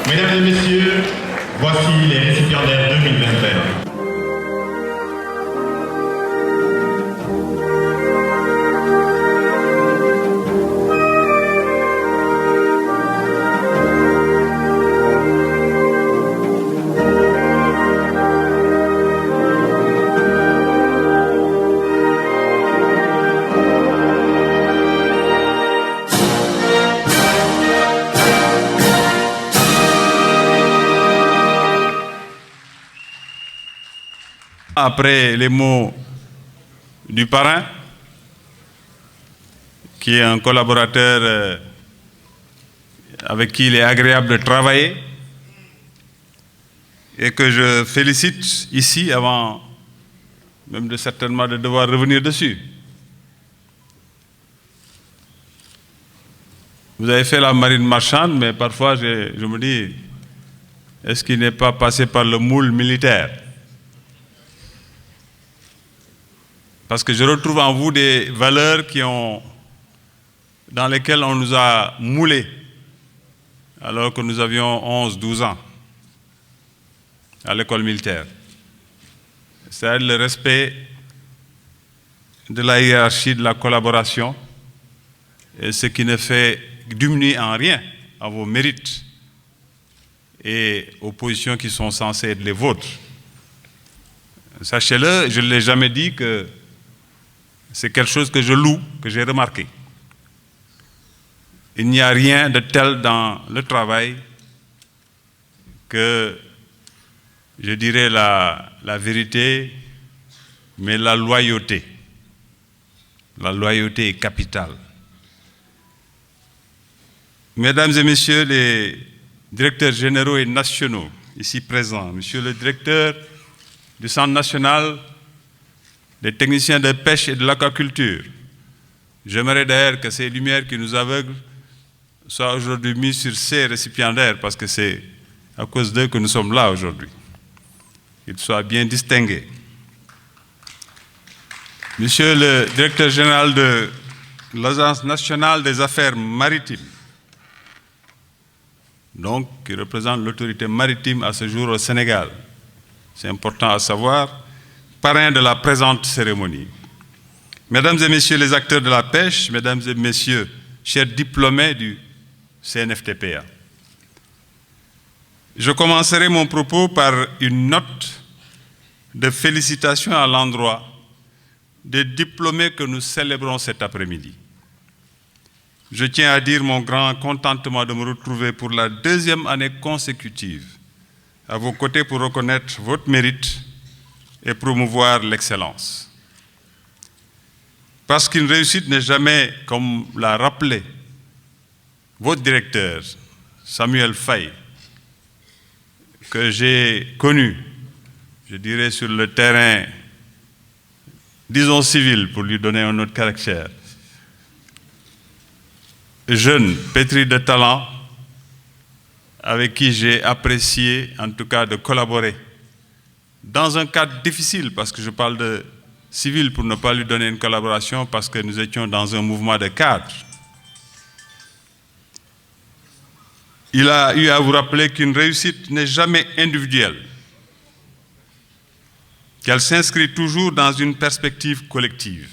Mesdames et messieurs, voici les récipiendaires 2021. Après les mots du parrain, qui est un collaborateur avec qui il est agréable de travailler et que je félicite ici avant même certainement de devoir revenir dessus. Vous avez fait la marine marchande, mais parfois je me dis, est-ce qu'il n'est pas passé par le moule militaire? Parce que je retrouve en vous des valeurs dans lesquelles on nous a moulés alors que nous avions 11-12 ans à l'école militaire. C'est-à-dire le respect de la hiérarchie, de la collaboration, et ce qui ne fait diminuer en rien à vos mérites et aux positions qui sont censées être les vôtres. Sachez-le, je ne l'ai jamais dit que c'est quelque chose que je loue, que j'ai remarqué. Il n'y a rien de tel dans le travail que, je dirais, la vérité, mais la loyauté. La loyauté est capitale. Mesdames et messieurs les directeurs généraux et nationaux ici présents, monsieur le directeur du Centre national des techniciens de pêche et de l'aquaculture. J'aimerais d'ailleurs que ces lumières qui nous aveuglent soient aujourd'hui mises sur ces récipiendaires parce que c'est à cause d'eux que nous sommes là aujourd'hui. Qu'ils soient bien distingués. Monsieur le directeur général de l'Agence nationale des affaires maritimes, donc qui représente l'autorité maritime à ce jour au Sénégal, c'est important à savoir, parrain de la présente cérémonie. Mesdames et messieurs les acteurs de la pêche, mesdames et messieurs, chers diplômés du CNFTPA, je commencerai mon propos par une note de félicitations à l'endroit des diplômés que nous célébrons cet après-midi. Je tiens à dire mon grand contentement de me retrouver pour la deuxième année consécutive à vos côtés pour reconnaître votre mérite et promouvoir l'excellence. Parce qu'une réussite n'est jamais, comme l'a rappelé votre directeur, Samuel Faye, que j'ai connu, je dirais sur le terrain, disons civil, pour lui donner un autre caractère. Jeune, pétri de talent, avec qui j'ai apprécié, en tout cas, de collaborer dans un cadre difficile, parce que je parle de civil pour ne pas lui donner une collaboration, parce que nous étions dans un mouvement de cadre. Il a eu à vous rappeler qu'une réussite n'est jamais individuelle, qu'elle s'inscrit toujours dans une perspective collective.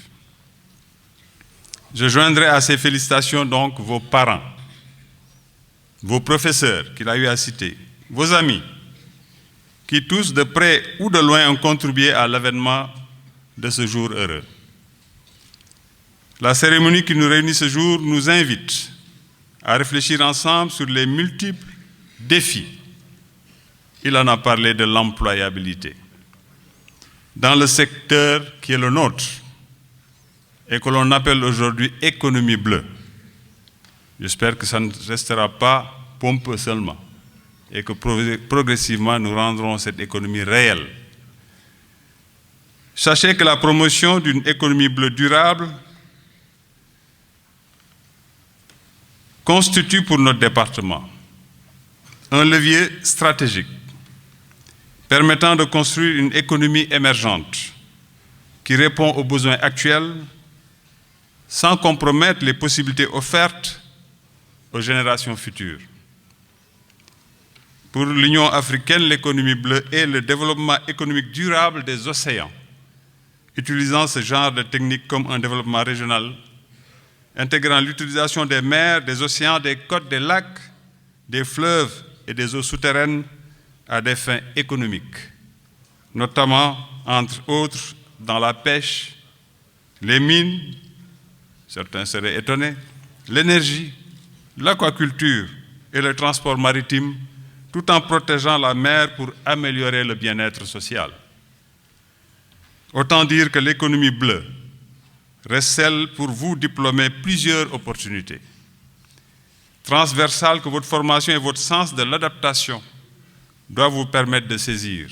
Je joindrai à ces félicitations donc vos parents, vos professeurs qu'il a eu à citer, vos amis, qui tous, de près ou de loin, ont contribué à l'avènement de ce jour heureux. La cérémonie qui nous réunit ce jour nous invite à réfléchir ensemble sur les multiples défis. Il en a parlé de l'employabilité. Dans le secteur qui est le nôtre et que l'on appelle aujourd'hui économie bleue, j'espère que ça ne restera pas pompeux seulement et que progressivement nous rendrons cette économie réelle. Sachez que la promotion d'une économie bleue durable constitue pour notre département un levier stratégique permettant de construire une économie émergente qui répond aux besoins actuels sans compromettre les possibilités offertes aux générations futures. Pour l'Union africaine, l'économie bleue est le développement économique durable des océans, utilisant ce genre de technique comme un développement régional, intégrant l'utilisation des mers, des océans, des côtes, des lacs, des fleuves et des eaux souterraines à des fins économiques, notamment, entre autres, dans la pêche, les mines, certains seraient étonnés, l'énergie, l'aquaculture et le transport maritime, tout en protégeant la mer pour améliorer le bien-être social. Autant dire que l'économie bleue recèle pour vous diplômés plusieurs opportunités, transversales que votre formation et votre sens de l'adaptation doivent vous permettre de saisir.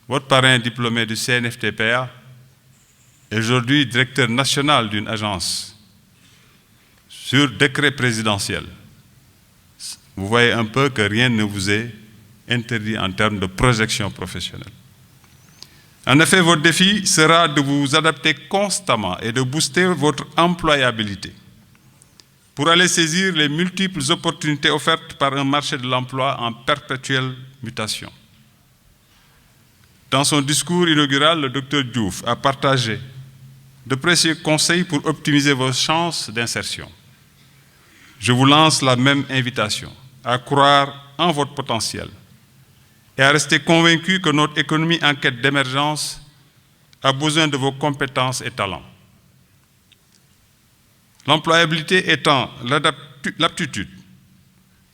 Votre parrain diplômé du CNFTPA est aujourd'hui directeur national d'une agence sur décret présidentiel. Vous voyez un peu que rien ne vous est interdit en termes de projection professionnelle. En effet, votre défi sera de vous adapter constamment et de booster votre employabilité pour aller saisir les multiples opportunités offertes par un marché de l'emploi en perpétuelle mutation. Dans son discours inaugural, le Dr Diouf a partagé de précieux conseils pour optimiser vos chances d'insertion. Je vous lance la même invitation à croire en votre potentiel et à rester convaincu que notre économie en quête d'émergence a besoin de vos compétences et talents. L'employabilité étant l'aptitude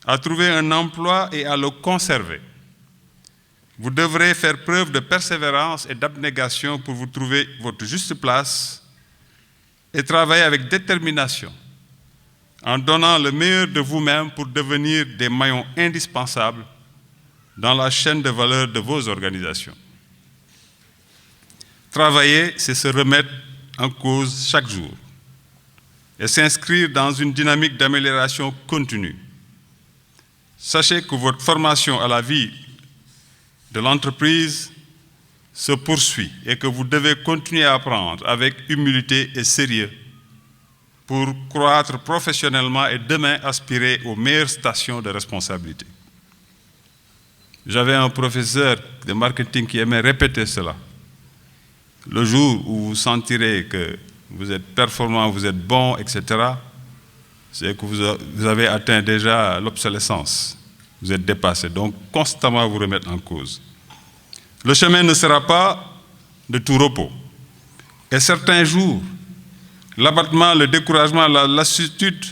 à trouver un emploi et à le conserver, vous devrez faire preuve de persévérance et d'abnégation pour vous trouver votre juste place et travailler avec détermination en donnant le meilleur de vous-même pour devenir des maillons indispensables dans la chaîne de valeur de vos organisations. Travailler, c'est se remettre en cause chaque jour et s'inscrire dans une dynamique d'amélioration continue. Sachez que votre formation à la vie de l'entreprise se poursuit et que vous devez continuer à apprendre avec humilité et sérieux pour croître professionnellement et demain aspirer aux meilleures stations de responsabilité. J'avais un professeur de marketing qui aimait répéter cela. Le jour où vous sentirez que vous êtes performant, vous êtes bon, etc., c'est que vous avez atteint déjà l'obsolescence. Vous êtes dépassé. Donc, constamment vous remettre en cause. Le chemin ne sera pas de tout repos. Et certains jours, l'abattement, le découragement, la lassitude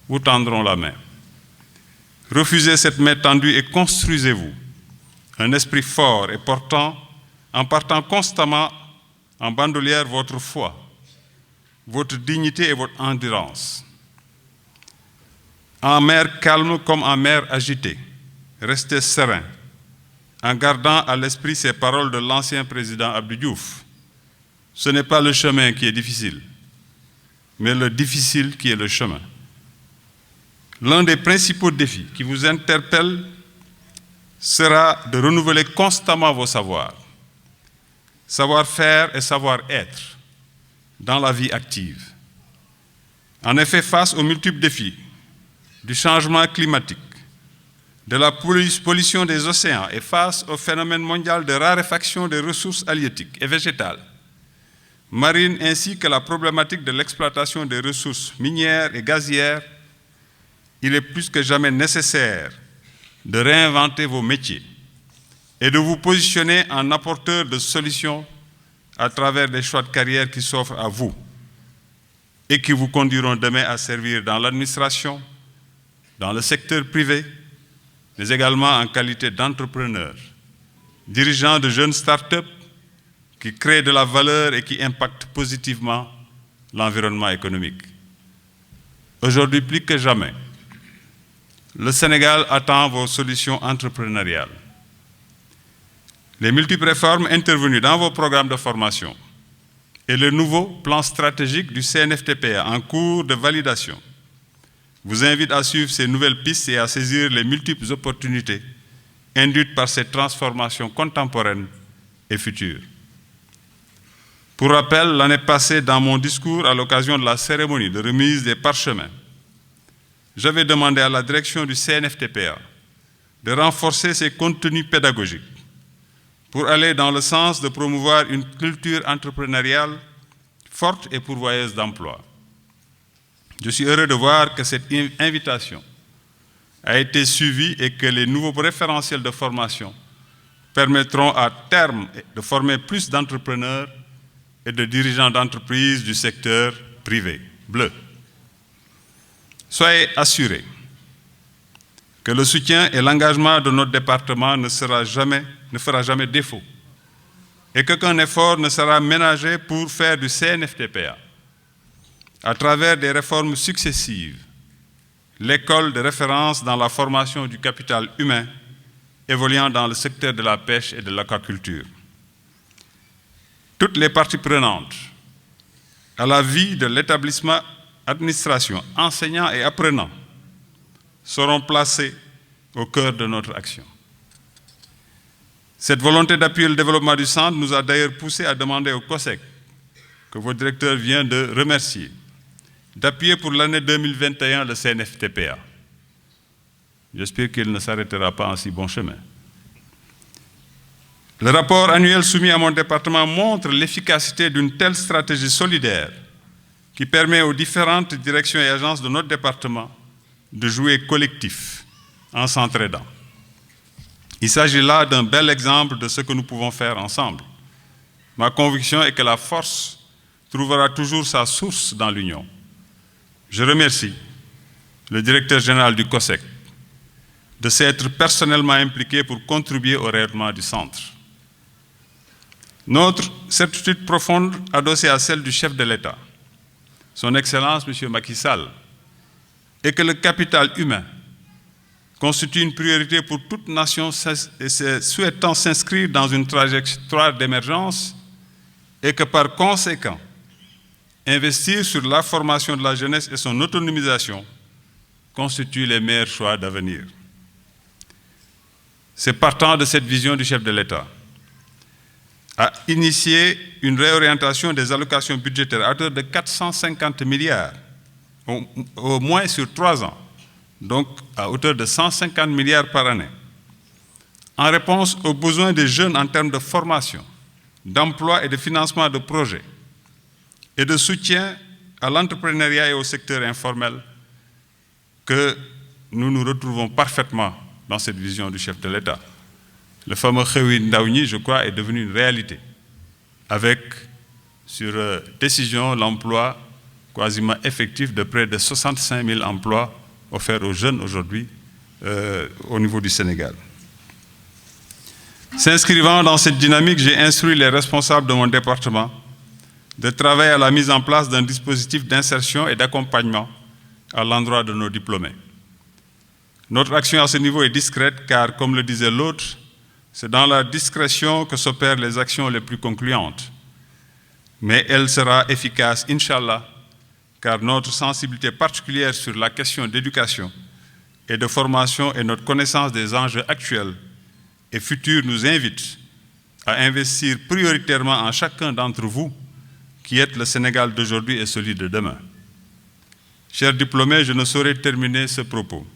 vous tendront la main. Refusez cette main tendue et construisez-vous un esprit fort et portant, en partant constamment en bandoulière votre foi, votre dignité et votre endurance. En mer calme comme en mer agitée, restez serein, en gardant à l'esprit ces paroles de l'ancien président Abdou Diouf. Ce n'est pas le chemin qui est difficile, mais le difficile qui est le chemin. L'un des principaux défis qui vous interpelle sera de renouveler constamment vos savoirs, savoir-faire et savoir-être dans la vie active. En effet, face aux multiples défis du changement climatique, de la pollution des océans et face au phénomène mondial de raréfaction des ressources halieutiques et végétales, marines ainsi que la problématique de l'exploitation des ressources minières et gazières, il est plus que jamais nécessaire de réinventer vos métiers et de vous positionner en apporteur de solutions à travers des choix de carrière qui s'offrent à vous et qui vous conduiront demain à servir dans l'administration, dans le secteur privé, mais également en qualité d'entrepreneur, dirigeant de jeunes start-up qui créent de la valeur et qui impactent positivement l'environnement économique. Aujourd'hui, plus que jamais, le Sénégal attend vos solutions entrepreneuriales. Les multiples réformes intervenues dans vos programmes de formation et le nouveau plan stratégique du CNFTPA en cours de validation vous invitent à suivre ces nouvelles pistes et à saisir les multiples opportunités induites par ces transformations contemporaines et futures. Pour rappel, l'année passée, dans mon discours à l'occasion de la cérémonie de remise des parchemins, j'avais demandé à la direction du CNFTPA de renforcer ses contenus pédagogiques pour aller dans le sens de promouvoir une culture entrepreneuriale forte et pourvoyeuse d'emplois. Je suis heureux de voir que cette invitation a été suivie et que les nouveaux référentiels de formation permettront à terme de former plus d'entrepreneurs et de dirigeants d'entreprises du secteur privé. Bleu. Soyez assurés que le soutien et l'engagement de notre département ne fera jamais défaut et qu'aucun effort ne sera ménagé pour faire du CNFTPA, à travers des réformes successives, l'école de référence dans la formation du capital humain évoluant dans le secteur de la pêche et de l'aquaculture. Toutes les parties prenantes à la vie de l'établissement, administration, enseignants et apprenants seront placées au cœur de notre action. Cette volonté d'appuyer le développement du centre nous a d'ailleurs poussé à demander au COSEC, que votre directeur vient de remercier, d'appuyer pour l'année 2021 le CNFTPA. J'espère qu'il ne s'arrêtera pas en si bon chemin. Le rapport annuel soumis à mon département montre l'efficacité d'une telle stratégie solidaire qui permet aux différentes directions et agences de notre département de jouer collectif en s'entraidant. Il s'agit là d'un bel exemple de ce que nous pouvons faire ensemble. Ma conviction est que la force trouvera toujours sa source dans l'union. Je remercie le directeur général du COSEC de s'être personnellement impliqué pour contribuer au rayonnement du centre. Notre certitude profonde, adossée à celle du chef de l'État, son Excellence M. Macky Sall, est que le capital humain constitue une priorité pour toute nation souhaitant s'inscrire dans une trajectoire d'émergence et que par conséquent, investir sur la formation de la jeunesse et son autonomisation constituent les meilleurs choix d'avenir. C'est partant de cette vision du chef de l'État a initié une réorientation des allocations budgétaires à hauteur de 450 milliards, au moins sur 3 ans, donc à hauteur de 150 milliards par année, en réponse aux besoins des jeunes en termes de formation, d'emploi et de financement de projets, et de soutien à l'entrepreneuriat et au secteur informel, que nous nous retrouvons parfaitement dans cette vision du chef de l'État. Le fameux Xewi Ndaw Ñi, je crois, est devenu une réalité, avec, sur décision, l'emploi quasiment effectif de près de 65 000 emplois offerts aux jeunes aujourd'hui au niveau du Sénégal. S'inscrivant dans cette dynamique, j'ai instruit les responsables de mon département de travailler à la mise en place d'un dispositif d'insertion et d'accompagnement à l'endroit de nos diplômés. Notre action à ce niveau est discrète car, comme le disait l'autre, c'est dans la discrétion que s'opèrent les actions les plus concluantes. Mais elle sera efficace, Inch'Allah, car notre sensibilité particulière sur la question d'éducation et de formation et notre connaissance des enjeux actuels et futurs nous invite à investir prioritairement en chacun d'entre vous qui êtes le Sénégal d'aujourd'hui et celui de demain. Chers diplômés, je ne saurais terminer ce propos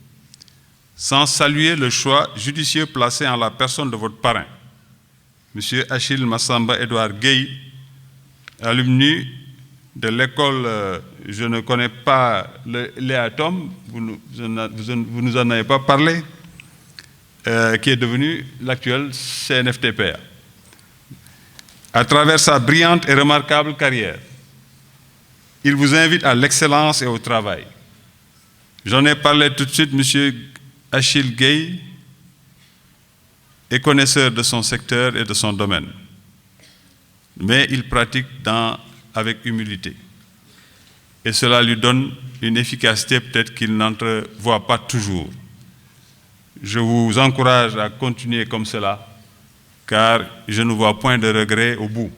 sans saluer le choix judicieux placé en la personne de votre parrain, M. Achille Massamba Edouard Gueye, alumni de l'école, je ne connais pas l'EATOM, vous nous en avez pas parlé, qui est devenu l'actuel CNFTPA. À travers sa brillante et remarquable carrière, il vous invite à l'excellence et au travail. J'en ai parlé tout de suite, M. Achille Gueye est connaisseur de son secteur et de son domaine, mais il pratique avec humilité. Et cela lui donne une efficacité peut-être qu'il n'entrevoit pas toujours. Je vous encourage à continuer comme cela, car je ne vois point de regret au bout.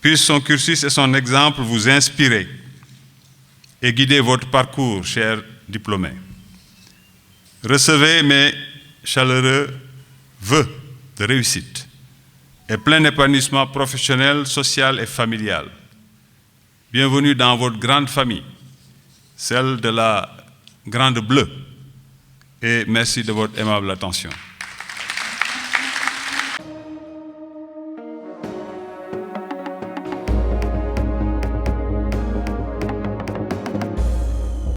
Puisse son cursus et son exemple vous inspirer et guider votre parcours, chers diplômés. Recevez mes chaleureux vœux de réussite et plein épanouissement professionnel, social et familial. Bienvenue dans votre grande famille, celle de la Grande Bleue, et merci de votre aimable attention.